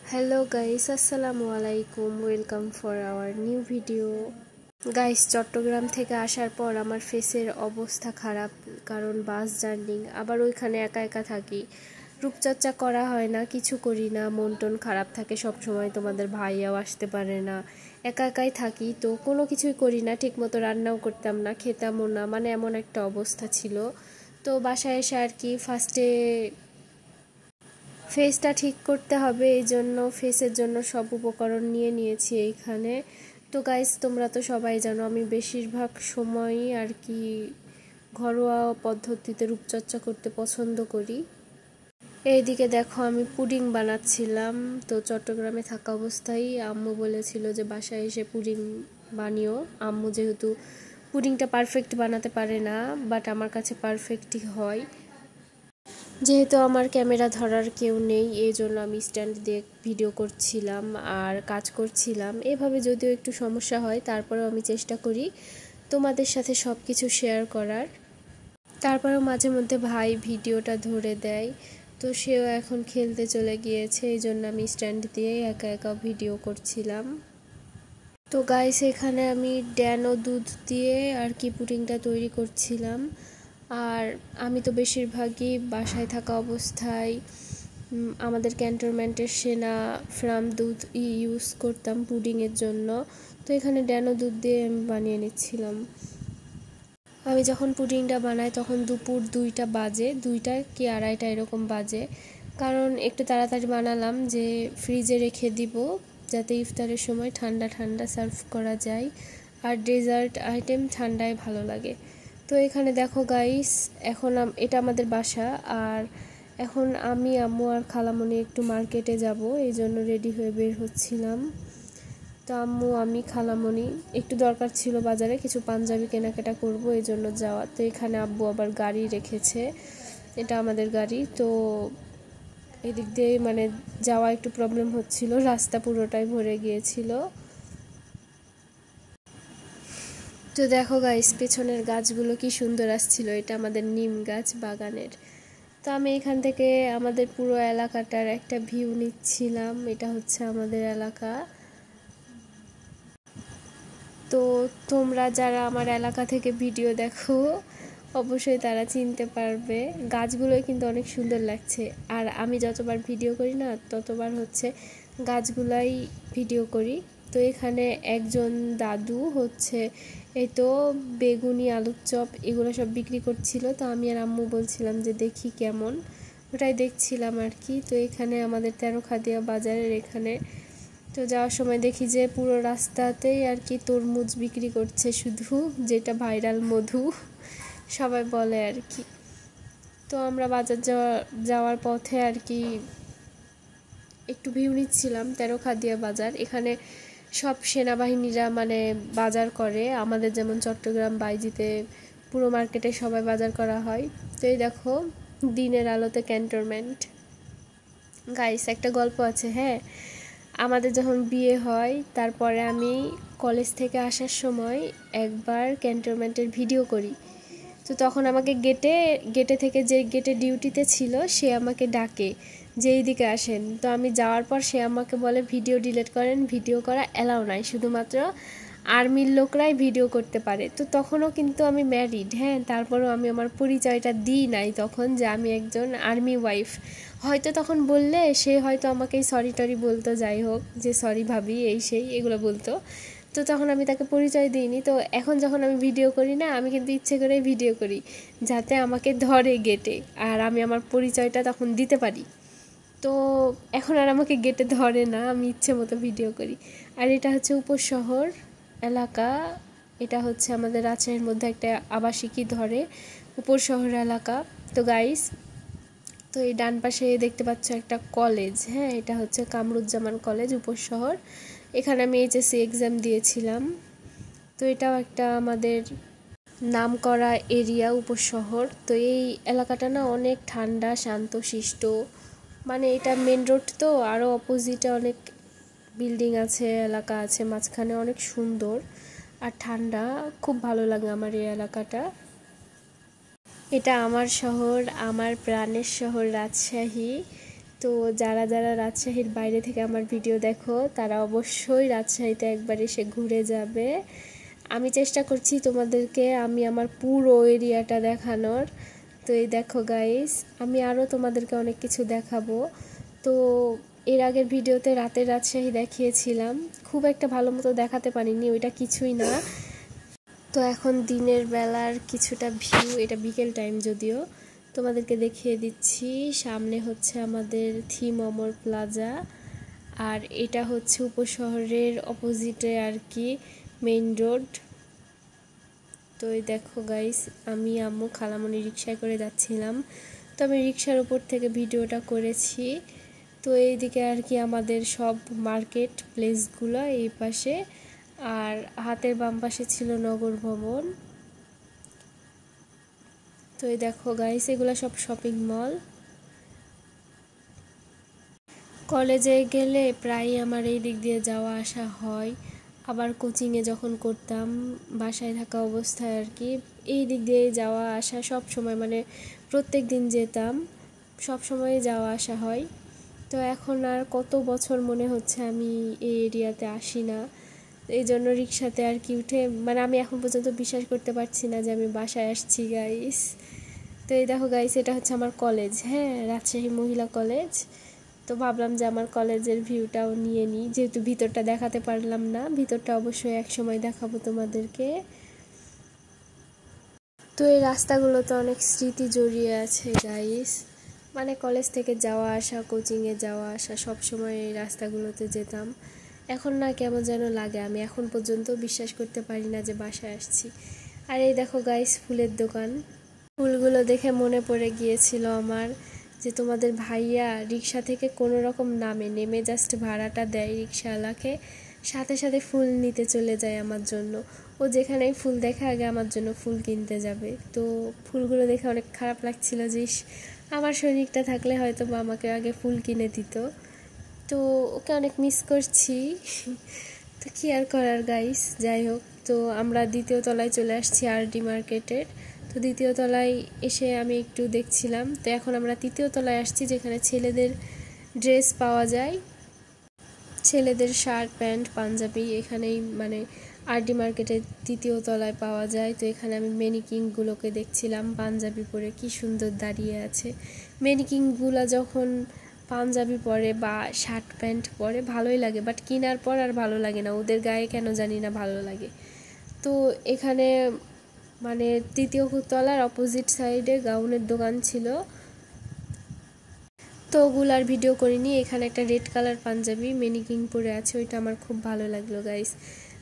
Hello guys, Assalamualaikum. Welcome for our new video. Guys, Chittagong থেকে আসার পর আমার ফেসের অবস্থা খারাপ, কারণ বাস জার্নি, আবার ওইখানে একা একা থাকি, রূপচর্চা করা হয় না, কিছু করি না, মন টন খারাপ থাকে সব সময়, তোমাদের ভাইয়াও আসতে পারে না, একা একাই থাকি, তো কোনো কিছুই করি না, ঠিকমতো রান্নাও করতাম না, খেতামও না, মানে এমন একটা অবস্থা ছিল। তো বাসায় এসে আর কি ফার্স্টে ফেসটা ঠিক করতে হবে, এই জন্য ফেসের জন্য সব উপকরণ নিয়ে নিয়েছি এইখানে। তো গাইস, তোমরা তো সবাই জানো আমি বেশিরভাগ সময়ই আর কি ঘরোয়া পদ্ধতিতে রূপচর্চা করতে পছন্দ করি। এইদিকে দেখো আমি পুডিং বানাচ্ছিলাম। তো চট্টগ্রামে থাকা অবস্থায় আম্মু বলেছিল যে বাসায় এসে পুডিং বানিও। আম্মু যেহেতু পুডিংটা পারফেক্ট বানাতে পারে না, বাট আমার কাছে পারফেক্টই হয়। যেহেতু আমার ক্যামেরা ধরার কেউ নেই, এই জন্য আমি স্ট্যান্ড দিয়ে ভিডিও করছিলাম আর কাজ করছিলাম। এভাবে যদিও একটু সমস্যা হয়, তারপরেও আমি চেষ্টা করি তোমাদের সাথে সব কিছু শেয়ার করার। তারপরেও মাঝে মধ্যে ভাই ভিডিওটা ধরে দেয়, তো সেও এখন খেলতে চলে গিয়েছে, এই জন্য আমি স্ট্যান্ড দিয়ে একা একা ভিডিও করছিলাম। তো গাইস, এখানে আমি ড্যানো দুধ দিয়ে আর কি পুডিংটা তৈরি করছিলাম। আর আমি তো বেশিরভাগই বাসায় থাকা অবস্থায় আমাদের ক্যান্টনমেন্টের সেনা ফার্ম দুধ ইউজ করতাম পুডিংয়ের জন্য। তো এখানে ড্যানো দুধ দিয়ে আমি বানিয়ে নিচ্ছিলাম। আমি যখন পুডিংটা বানাই তখন দুপুর 2টা বাজে, 2টা কি 2:30 এরকম বাজে, কারণ একটু তাড়াতাড়ি বানালাম যে ফ্রিজে রেখে দিব যাতে ইফতারের সময় ঠান্ডা ঠান্ডা সার্ভ করা যায়, আর ডেজার্ট আইটেম ঠান্ডায় ভালো লাগে। তো এখানে দেখো গাইস, এখন এটা আমাদের বাসা, আর এখন আমি আম্মু আর খালামণি একটু মার্কেটে যাব, এই জন্য রেডি হয়ে বের হচ্ছিলাম। তো আম্মু, আমি, খালামণি একটু দরকার ছিল বাজারে কিছু পাঞ্জাবি কেনাকাটা করব, এই জন্য যাওয়া। তো এখানে আব্বু আবার গাড়ি রেখেছে, এটা আমাদের গাড়ি। তো এদিক দিয়ে মানে যাওয়া একটু প্রবলেম হচ্ছিল, রাস্তা পুরোটাই ভরে গিয়েছিল। তো দেখো গাইস, পেছনের গাছগুলো কি সুন্দর আসছিল, এটা আমাদের নিম গাছ বাগানের। তো আমি এখান থেকে আমাদের পুরো এলাকাটার একটা ভিউ নিচ্ছিলাম, এটা হচ্ছে আমাদের এলাকা। তো তোমরা যারা আমার এলাকা থেকে ভিডিও দেখো অবশ্যই তারা চিনতে পারবে, গাছগুলোই কিন্তু অনেক সুন্দর লাগছে। আর আমি যতবার ভিডিও করি না ততবার হচ্ছে গাছগুলাই ভিডিও করি। তো এখানে একজন দাদু হচ্ছে এই তো বেগুনি, আলুর চপ এগুলো সব বিক্রি করছিল। তো আমি আর আম্মু বলছিলাম যে দেখি কেমন, ওটাই দেখছিলাম আর কি। তো এখানে আমাদের তেরোখাদিয়া বাজারের এখানে তো যাওয়ার সময় দেখি যে পুরো রাস্তাতেই আর কি তরমুজ বিক্রি করছে শুধু, যেটা ভাইরাল মধু সবাই বলে আর কি। তো আমরা বাজার যাওয়ার পথে আর কি একটু ভিউ নিচ্ছিলাম তেরোখাদিয়া বাজার। এখানে সব সেনাবাহিনীরা মানে বাজার করে, আমাদের যেমন চট্টগ্রাম বাইজিতে পুরো মার্কেটে সবাই বাজার করা হয়। তো এই দেখো দিনের আলোতে ক্যান্টনমেন্ট। গাইস, একটা গল্প আছে, হ্যাঁ, আমাদের যখন বিয়ে হয় তারপরে আমি কলেজ থেকে আসার সময় একবার ক্যান্টনমেন্টের ভিডিও করি। তো তখন আমাকে গেটে থেকে যে গেটে ডিউটিতে ছিল সে আমাকে ডাকে যে এইদিকে আসেন। তো আমি যাওয়ার পর সে আমাকে বলে ভিডিও ডিলিট করেন, ভিডিও করা অ্যালাউ নাই, শুধুমাত্র আর্মির লোকরাই ভিডিও করতে পারে। তো তখনও কিন্তু আমি ম্যারিড, হ্যাঁ, তারপরেও আমি আমার পরিচয়টা দিই নাই তখন যে আমি একজন আর্মি ওয়াইফ। হয়তো তখন বললে সে হয়তো আমাকেই সরি টরি বলতো, যাই হোক, যে সরি ভাবি এই সেই এগুলো বলতো। তো তখন আমি তাকে পরিচয় দিইনি। তো এখন যখন আমি ভিডিও করি না, আমি কিন্তু ইচ্ছে করেই ভিডিও করি যাতে আমাকে ধরে গেটে, আর আমি আমার পরিচয়টা তখন দিতে পারি। তো এখন আর আমাকে গেটে ধরে না, আমি ইচ্ছে মতো ভিডিও করি। আর এটা হচ্ছে উপশহর এলাকা, এটা হচ্ছে আমাদের রাজশাহীর মধ্যে একটা আবাসিকই ধরে উপশহর এলাকা। তো গাইস, তো এই ডান পাশে দেখতে পাচ্ছ একটা কলেজ, হ্যাঁ, এটা হচ্ছে কামরুজ্জামান কলেজ উপশহর। এখানে আমি এইচএসসি এক্সাম দিয়েছিলাম। তো এটাও একটা আমাদের নামকরা এরিয়া উপশহর। তো এই এলাকাটা না অনেক ঠান্ডা, শান্তশিষ্ট, মানে এটা মেন রোড, তো আরও অপোজিটে অনেক বিল্ডিং আছে, এলাকা আছে, মাঝখানে অনেক সুন্দর আর ঠান্ডা, খুব ভালো লাগে আমার এই এলাকাটা। এটা আমার শহর, আমার প্রাণের শহর রাজশাহী। তো যারা যারা রাজশাহীর বাইরে থেকে আমার ভিডিও দেখো তারা অবশ্যই রাজশাহীতে একবার এসে ঘুরে যাবে। আমি চেষ্টা করছি তোমাদেরকে আমি আমার পুরো এরিয়াটা দেখানোর। তো এই দেখো গাইস, আমি আরও তোমাদেরকে অনেক কিছু দেখাবো। তো এর আগের ভিডিওতে রাতের রাজশাহী দেখিয়েছিলাম, খুব একটা ভালো মতো দেখাতে পারিনি, ওইটা কিছুই না। তো এখন দিনের বেলার কিছুটা ভিউ, এটা বিকেল টাইম যদিও, তোমাদেরকে দেখিয়ে দিচ্ছি। সামনে হচ্ছে আমাদের থিম অমর প্লাজা, আর এটা হচ্ছে উপশহরের অপোজিটে আর কি মেইন রোড। তো এই দেখো গাইস, আমি আম্মু খালামণি রিক্সায় করে যাচ্ছিলাম, তো আমি রিক্সার উপর থেকে ভিডিওটা করেছি। তো এইদিকে আর কি আমাদের সব মার্কেট প্লেসগুলো এই পাশে, আর হাতের বাম পাশে ছিল নগর ভবন। তো এই দেখো গাইস, এগুলো সব শপিং মল। কলেজে গেলে প্রায়ই আমার এই দিক দিয়ে যাওয়া আসা হয়, আবার কোচিংয়ে যখন করতাম বাসায় থাকা অবস্থায় আর কি এই দিক দিয়ে যাওয়া আসা সব সময়, মানে প্রত্যেক দিন যেতাম, সব সময় যাওয়া আসা হয়। তো এখন আর কত বছর মনে হচ্ছে আমি এই এরিয়াতে আসি না, এই জন্য রিক্সাতে আর কি উঠে, মানে আমি এখন পর্যন্ত বিশ্বাস করতে পারছি না যে আমি বাসায় আসছি গাইস। তো এই দেখো গাইস, এটা হচ্ছে আমার কলেজ, হ্যাঁ রাজশাহী মহিলা কলেজ। তো ভাবলাম যে আমার কলেজের ভিউটাও নিয়ে নিই, যেহেতু ভিতরটা দেখাতে পারলাম না, ভিতরটা অবশ্যই এক সময় দেখাবো তোমাদেরকে। তো এই রাস্তাগুলোতে অনেক স্মৃতি জড়িয়ে আছে গাইস, মানে কলেজ থেকে যাওয়া আসা, কোচিংয়ে যাওয়া আসা সব সময় এই রাস্তাগুলোতে যেতাম। এখন না কেমন যেন লাগে, আমি এখন পর্যন্ত বিশ্বাস করতে পারি না যে বাসায় আসছি। আর এই দেখো গাইস, ফুলের দোকান, ফুলগুলো দেখে মনে পড়ে গিয়েছিল আমার যে তোমাদের ভাইয়া রিক্সা থেকে কোনো রকম নেমে জাস্ট ভাড়াটা দেয় রিক্সাওয়ালাকে, সাথে সাথে ফুল নিতে চলে যায় আমার জন্য। ও যেখানেই ফুল দেখে আগে আমার জন্য ফুল কিনতে যাবে। তো ফুলগুলো দেখে অনেক খারাপ লাগছিল যে আমার শরীরটা থাকলে হয়তো বা আমাকে আগে ফুল কিনে দিত। তো ওকে অনেক মিস করছি। তো কি আর করার গাইস, যাই হোক। তো আমরা দ্বিতীয় তলায় চলে আসছি আরডি মার্কেটের। তো দ্বিতীয় তলায় এসে আমি একটু দেখছিলাম, তো এখন আমরা তৃতীয় তলায় আসছি যেখানে ছেলেদের ড্রেস পাওয়া যায়, ছেলেদের শার্ট প্যান্ট পাঞ্জাবি এখানেই, মানে আরডি মার্কেটের তৃতীয় তলায় পাওয়া যায়। তো এখানে আমি ম্যানিকিংগুলোকে দেখছিলাম পাঞ্জাবি পরে কি সুন্দর দাঁড়িয়ে আছে। ম্যানিকিংগুলো যখন পাঞ্জাবি পরে বা শার্ট প্যান্ট পরে ভালোই লাগে, বাট কেনার পর আর ভালো লাগে না, ওদের গায়ে কেন জানি না ভালো লাগে। তো এখানে মানে তৃতীয় তলার অপোজিট সাইডে গাউনের দোকান ছিল, তো ওগুলার ভিডিও করিনি। এখানে একটা রেড কালার পাঞ্জাবি ম্যানিকিং পরে আছে, ওইটা আমার খুব ভালো লাগলো গাইস।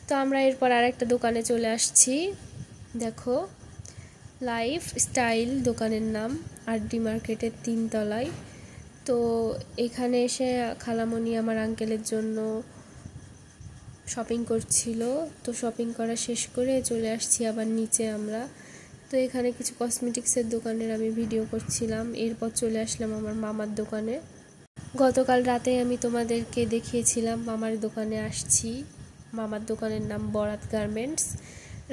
তো আমরা এরপর আরেকটা দোকানে চলে আসছি, দেখো লাইফ স্টাইল দোকানের নাম, আরডি মার্কেটের 3 তলায়। তো এখানে এসে খালামণি আমার আঙ্কেলের জন্য শপিং করছিল, তো শপিং করা শেষ করে চলে আসছি আবার নিচে আমরা। তো এখানে কিছু কসমেটিক্সের দোকানের আমি ভিডিও করছিলাম, এরপর চলে আসলাম আমার মামার দোকানে। গতকাল রাতে আমি তোমাদেরকে দেখিয়েছিলাম মামার দোকানে আসছি, মামার দোকানের নাম বরাত গার্মেন্টস।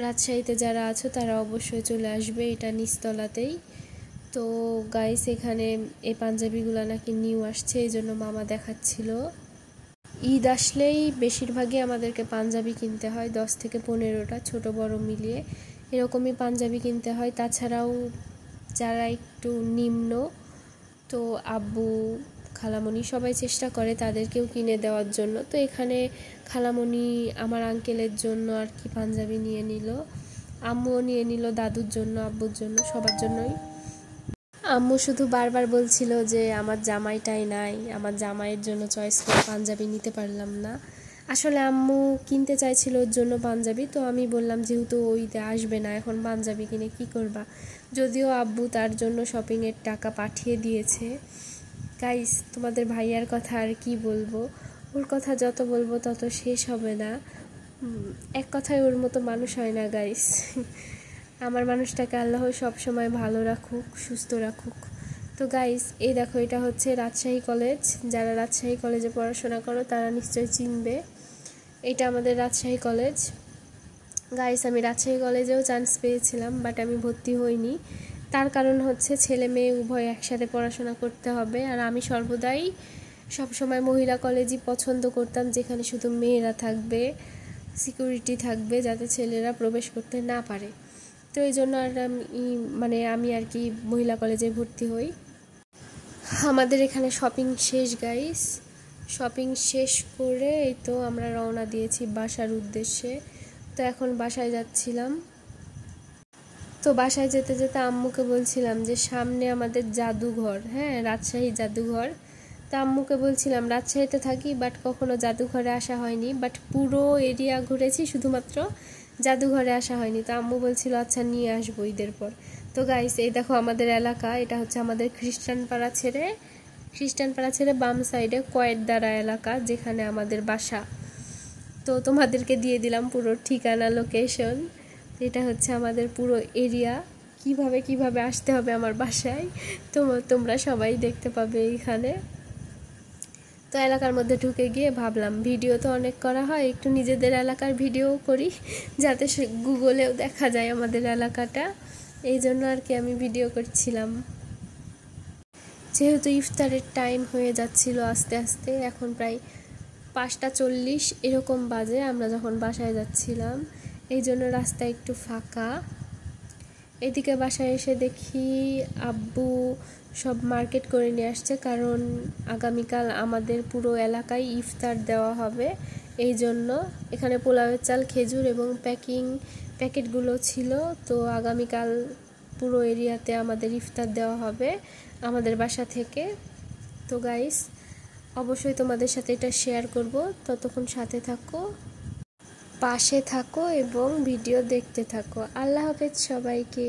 রাজশাহীতে যারা আছো তারা অবশ্যই চলে আসবে, এটা নিচতলাতেই। তো গাইস, এখানে এই পাঞ্জাবিগুলো নাকি নিউ আসছে, এই জন্য মামা দেখাচ্ছিল। ঈদ আসলেই বেশিরভাগই আমাদেরকে পাঞ্জাবি কিনতে হয়, 10 থেকে 15টা ছোট বড় মিলিয়ে এরকমই পাঞ্জাবি কিনতে হয়। তাছাড়াও যারা একটু নিম্ন, তো আব্বু খালামণি সবাই চেষ্টা করে তাদেরকেও কিনে দেওয়ার জন্য। তো এখানে খালামণি আমার আঙ্কেলের জন্য আর কি পাঞ্জাবি নিয়ে নিল, আম্মুও নিয়ে নিল দাদুর জন্য, আব্বুর জন্য, সবার জন্যই। আম্মু শুধু বারবার বলছিল যে আমার জামাইটাই নাই, আমার জামাইয়ের জন্য চয়েস করে পাঞ্জাবি নিতে পারলাম না। আসলে আম্মু কিনতে চাইছিল ওর জন্য পাঞ্জাবি, তো আমি বললাম যেহেতু ওইতে আসবে না এখন পাঞ্জাবি কিনে কি করবা। যদিও আব্বু তার জন্য শপিংয়ের টাকা পাঠিয়ে দিয়েছে। গাইস, তোমাদের ভাইয়ার কথা আর কি বলবো, ওর কথা যত বলবো তত শেষ হবে না। এক কথায় ওর মতো মানুষ হয় না গাইস। আমার মানুষটাকে আল্লাহ সব সময় ভালো রাখুক, সুস্থ রাখুক। তো গাইস, এই দেখো এটা হচ্ছে রাজশাহী কলেজ, যারা রাজশাহী কলেজে পড়াশোনা করো তারা নিশ্চয়ই চিনবে, এটা আমাদের রাজশাহী কলেজ। গাইস, আমি রাজশাহী কলেজেও চান্স পেয়েছিলাম, বাট আমি ভর্তি হইনি, তার কারণ হচ্ছে ছেলে মেয়ে উভয় একসাথে পড়াশোনা করতে হবে, আর আমি সর্বদাই সবসময় মহিলা কলেজই পছন্দ করতাম, যেখানে শুধু মেয়েরা থাকবে, সিকিউরিটি থাকবে, যাতে ছেলেরা প্রবেশ করতে না পারে। তো এই জন্য আর আমি আর কি মহিলা কলেজে ভর্তি হই। আমাদের এখানে শপিং শেষ গাইস, শপিং শেষ করে এই তো আমরা রওনা দিয়েছি বাসার উদ্দেশ্যে। তো এখন বাসায় যাচ্ছিলাম। তো বাসায় যেতে যেতে আম্মুকে বলছিলাম যে সামনে আমাদের জাদুঘর, হ্যাঁ রাজশাহী জাদুঘর। তো আম্মুকে বলছিলাম রাজশাহীতে থাকি বাট কখনো জাদুঘরে আসা হয়নি, বাট পুরো এরিয়া ঘুরেছি, শুধুমাত্র জাদুঘরে আসা হয়নি। তো আম্মু বলছিল আচ্ছা নিয়ে আসবো ঈদের পর। তো গাইস এই দেখো আমাদের এলাকা, এটা হচ্ছে আমাদের খ্রিস্টান পাড়া ছেড়ে বাম সাইডে কয়েকদারা এলাকা, যেখানে আমাদের বাসা। তো তোমাদেরকে দিয়ে দিলাম পুরো ঠিকানা, লোকেশন। এটা হচ্ছে আমাদের পুরো এরিয়া। কিভাবে আসতে হবে আমার বাসায় তোমরা সবাই দেখতে পাবে এইখানে। তো এলাকার মধ্যে ঢুকে গিয়ে ভাবলাম ভিডিও তো অনেক করা হয়, একটু নিজেদের এলাকার ভিডিও করি, যাতে গুগলেও দেখা যায় আমাদের এলাকাটা। এই জন্য আর কি আমি ভিডিও করছিলাম। যেহেতু ইফতারের টাইম হয়ে যাচ্ছিল আস্তে আস্তে, এখন প্রায় 5:40 এরকম বাজে আমরা যখন বাসায় যাচ্ছিলাম, এই জন্য রাস্তা একটু ফাঁকা। এদিকে বাসায় এসে দেখি আব্বু সব মার্কেট করে নিয়ে আসছে, কারণ আগামীকাল আমাদের পুরো এলাকায় ইফতার দেওয়া হবে। এই জন্য এখানে পোলাওয়ের চাল, খেজুর এবং প্যাকেটগুলো ছিল। তো আগামীকাল পুরো এরিয়াতে আমাদের ইফতার দেওয়া হবে আমাদের বাসা থেকে। তো গাইস অবশ্যই তোমাদের সাথে এটা শেয়ার করব, ততক্ষণ সাথে থাকো, পাশে থাকো এবং ভিডিও দেখতে থাকো। আল্লাহ হাফেজ সবাইকে।